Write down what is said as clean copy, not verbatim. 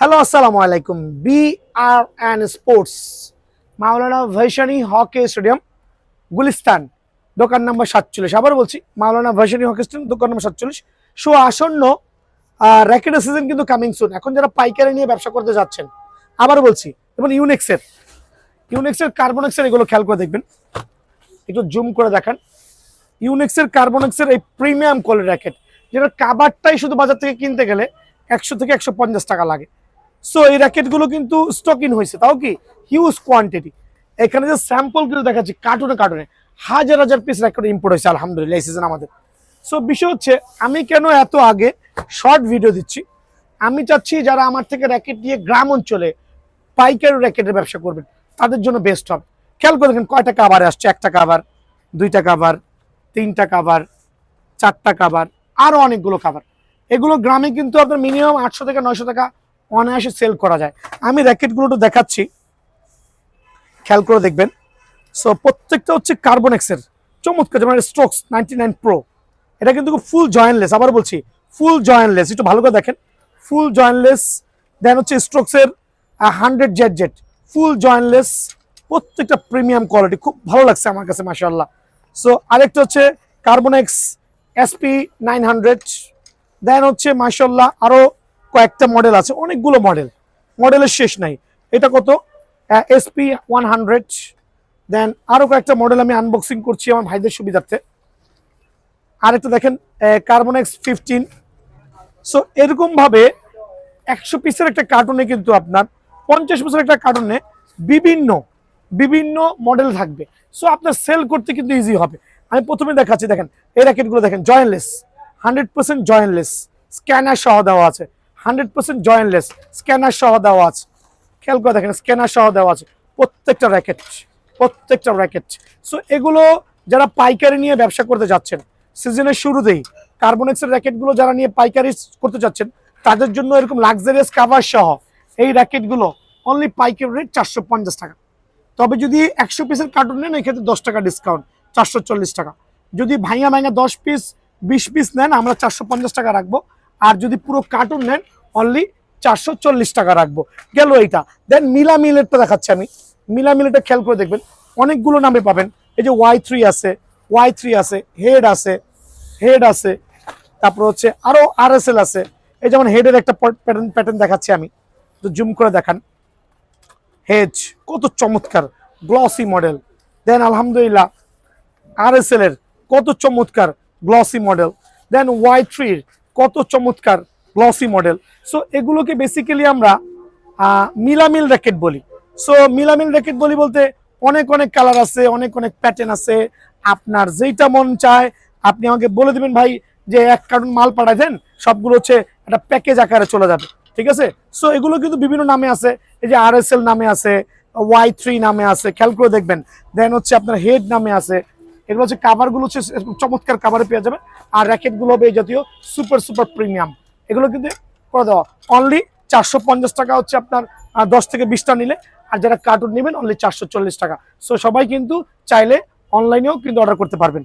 Hello আসসালামু আলাইকুম। BRN sports, মাওলানা ভাইসানি hockey stadium, Gulistan, দোকান নাম্বার 47। আবার বলছি, মাওলানা ভাইসানি হকি স্টেডিয়াম, দোকান নাম্বার 47। সো আসন্ন র্যাকেটের সিজন কিন্তু কামিং সুন। এখন যারা পাইকারি নিয়ে ব্যবসা করতে যাচ্ছেন, আবার বলছি, যেমন ইউনেক্সের কার্বনেক্সের এগুলো খেয়াল করে দেখবেন, একটু জুম করে দেখান। ইউনেক্সের কার্বনেক্সের এই প্রিমিয়াম কোয়ালিটি র্যাকেট, যেটা কাভারটাই শুধু বাজার থেকে কিনতে গেলে 100 থেকে 150 টাকা লাগে। সো এই র্যাকেটগুলো কিন্তু স্টক ইন হয়েছে, তাও কি হিউজ কোয়ান্টিটি। এখানে যে স্যাম্পল গুলো দেখাচ্ছি, কার্টুনে কার্টুনে হাজার হাজার পিস র্যাকেট ইম্পোর্ট হয়েছে আলহামদুলিল্লাহ এই সিজন আমাদের। সো বিষয় হচ্ছে, আমি কেন এত আগে শর্ট ভিডিও দিচ্ছি, আমি চাচ্ছি যারা আমার থেকে র্যাকেট নিয়ে গ্রাম অঞ্চলে পাইকারি র্যাকেটের ব্যবসা করবেন তাদের জন্য বেস্ট হবে। খেয়াল করে দেখেন কয়টা কাভারে আসছে, একটা কাভার, দুইটা কাভার, তিনটা কাভার, চারটা কাভার, আরো অনেকগুলো কাভার। এগুলো গ্রামে কিন্তু আপনার মিনিমাম 800 থেকে 900 টাকা অনায়াসে সেল করা যায়। আমি র্যাকেটগুলো একটু দেখাচ্ছি, খেয়াল করে দেখবেন। সো প্রত্যেকটা হচ্ছে কার্বনেক্সের চমৎকার, যেমন স্ট্রোকস 99 প্রো, এটা কিন্তু ফুল জয়েন্টলেস। আবার বলছি, ফুল জয়েন্টলেস, একটু ভালো করে দেখেন, ফুল জয়েন্টলেস। দেন হচ্ছে স্ট্রোকসের 100 জেড জেড, ফুল জয়েন্টলেস, প্রত্যেকটা প্রিমিয়াম কোয়ালিটি, খুব ভালো লাগছে আমার কাছে মাশাআল্লাহ। সো আরেকটা হচ্ছে কার্বনেক্স SP 900। দেন হচ্ছে মাশাআল্লাহ আরো কয়েকটা মডেল আছে, অনেকগুলো মডেলের শেষ নাই। এটা কত? SP 100। দেন আরো কয়েকটা মডেল আমি আনবক্সিং করছি আমার ভাইদের সুবিধার্থে। আরেকটা দেখেন কার্বনেক্স 15। সো এরকম ভাবে 100 পিসের একটা কার্টুনে কিন্তু আপনার 50 পিসের একটা কার্টুনে বিভিন্ন বিভিন্ন মডেল থাকবে। সো আপনার সেল করতে কিন্তু ইজি হবে। আমি প্রথমে দেখাচ্ছি, দেখেন এই র্যাকেটগুলো দেখেন, জয়েন্টলেস, 100% জয়েন্টলেস, স্ক্যানার সহ দেওয়া আছে, 100% জয়েন্টলেস, স্ক্যানার সহ দেওয়া আছে। খেয়াল করে দেখেন, স্ক্যানার সহ দেওয়া আছে প্রত্যেকটা র্যাকেট। সো এগুলো যারা পাইকারি নিয়ে ব্যবসা করতে যাচ্ছেন সিজনের শুরুতেই, কার্বনেক্সের র্যাকেটগুলো যারা নিয়ে পাইকারি করতে যাচ্ছেন তাদের জন্য এরকম লাক্সারিয়াস কাভার সহ এই র্যাকেটগুলো অনলি পাইকারি রেট 450 টাকা। তবে যদি 100 পিসের কার্টুন নেন, এক্ষেত্রে 10 টাকা ডিসকাউন্ট, 440 টাকা। যদি ভাইয়া 10 পিস 20 পিস নেন, আমরা 450 টাকা রাখবো। আর যদি পুরো কার্টুন নেন, অনলি 440 টাকা রাখবো। গেল এইটা। দেন মিলামিলেটটা দেখাচ্ছি আমি। মিলামিলেটটা খেয়াল করে দেখবেন, অনেকগুলো নামে পাবেন। এই যে Y3 আছে, হেড আছে, তারপর হচ্ছে আরো RSL আছে। এই যেমন হেডের একটা প্যাটার্ন দেখাচ্ছি আমি, তো জুম করে দেখান। হেজ কত চমৎকার গ্লসি মডেল। দেন আলহামদুলিল্লাহ RSL এর কত চমৎকার গ্লসি মডেল। দেন Y3 কত চমৎকার গ্লসি মডেল। সো এগুলোকে বেসিক্যালি আমরা মিলামিল র্যাকেট বলি। সো মিলামিল র্যাকেট বলতে অনেক অনেক কালার আছে, অনেক অনেক প্যাটার্ন আছে। আপনার যেইটা মন চায় আপনি আমাকে বলে দিবেন, ভাই যে 1 কার্টুন মাল পাঠাই দেন, সবগুলো হচ্ছে একটা প্যাকেজ আকারে চলে যাবে, ঠিক আছে। সো এগুলো কিন্তু বিভিন্ন নামে আছে। এই যে RSL নামে আছে, Y3 নামে আছে, খেয়াল করে দেখবেন। দেন হচ্ছে আপনার হেড নামে আছে। এগুলো হচ্ছে কাভারগুলো হচ্ছে চমৎকার কাভারে পেয়ে যাবে। আর র্যাকেটগুলো হবে এই জাতীয় সুপার প্রিমিয়াম। এগুলো কিন্তু করে দেওয়া অনলি 450 টাকা হচ্ছে আপনার 10 থেকে 20টা নিলে। আর যারা কার্টুন নেবেন অনলি 440 টাকা। সো সবাই কিন্তু চাইলে অনলাইনেও কিন্তু অর্ডার করতে পারবেন।